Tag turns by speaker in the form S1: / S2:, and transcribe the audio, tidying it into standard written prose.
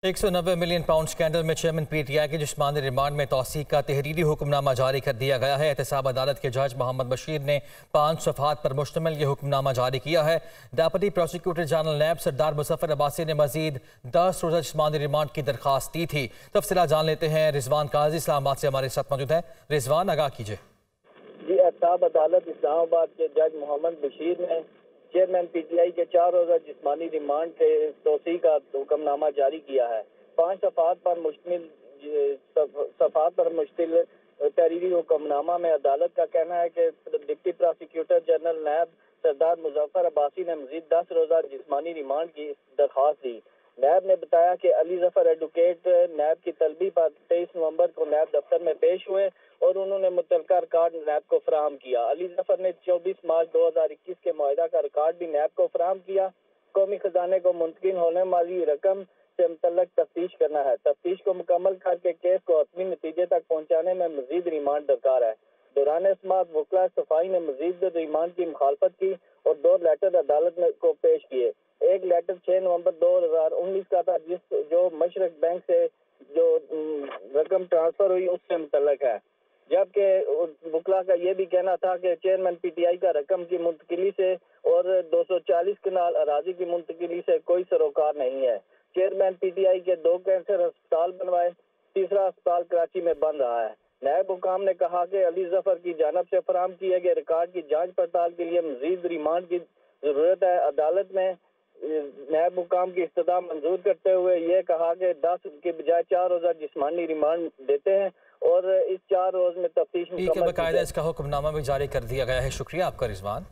S1: 190 million pound scandal में chairman PTI के जिस्मानी रिमांड में तौसीक का तहरीरी हुक्मनामा जारी कर दिया गया है। एहतसाब अदालत के जज मोहम्मद बशीर ने 5 सफ़हात पर मुश्तमिल ये हुक्मनामा जारी किया है। डेप्यूटी प्रोसिक्यूटर जनरल नैब सरदार मुजफ्फर अब्बासी ने मजीद 10 रोज़ा जिस्मानी रिमांड की दरख्वास्त दी थी। तफसीलात जान लेते हैं। रिजवान काजी इस्लामाबाद से हमारे साथ मौजूद है। रिजवान, आगाह कीजिए।
S2: जी, एहतसाब अदालत इस्लामाबाद के जज मोहम्मद बशीर ने चेयरमैन पीटीआई के 4 रोज़ा जिस्मानी रिमांड के तौसीक का हुक्मनामा जारी किया है। 5 सफ़हात पर मुश्तमिल तहरीरी हुक्मनामा में अदालत का कहना है कि डिप्टी प्रोसिक्यूटर जनरल नैब सरदार मुजफ्फर अब्बासी ने मजीद 10 रोज़ा जिस्मानी रिमांड की दरख्वास्त दी। नैब ने बताया कि अली जफर एडवोकेट नैब की तलबी पर 23 नवंबर को नैब दफ्तर में पेश हुए और उन्होंने मुतलका रिकॉर्ड नैब को फराहम किया। अली जफर ने 24 मार्च 2021 के मुआहदा का रिकॉर्ड भी नैब को फराहम किया। कौमी खजाने को मुंतकिल होने वाली रकम से मुतल्लक तफ्तीश करना है। तफ्तीश को मुकम्मल करके केस को हतमी नतीजे तक पहुँचाने में मजीद रिमांड दरकार है। दौरान समाअत वकला सफाई ने मजीद रिमांड की मुखालफत की और 2 लेटर अदालत को पेश किए। एक लेटर 6 नवंबर 2019 का था जो मशरक बैंक से जो रकम ट्रांसफर हुई उससे मुतल्लक है, जबकि वकला का ये भी कहना था कि चेयरमैन पीटीआई का रकम की मुंतकिली से और 240 कनाल अराजी की मुंतकिली से कोई सरोकार नहीं है। चेयरमैन पीटीआई के 2 कैंसर अस्पताल बनवाए, तीसरा अस्पताल कराची में बन रहा है। नायब हुकाम ने कहा कि अली जफर की जानब से फराहम किए गए रिकॉर्ड की जांच पड़ताल के लिए मजीद रिमांड की जरूरत है। अदालत ने नायब हुकाम की इस्तदा मंजूर करते हुए ये कहा कि 10 के बजाय 4 रोज़ा जिस्मानी रिमांड देते हैं और इस 4 रोज में तफ्तीश
S1: बाकायदा इसका हुक्मनामा भी जारी कर दिया गया है। शुक्रिया आपका रिजवान।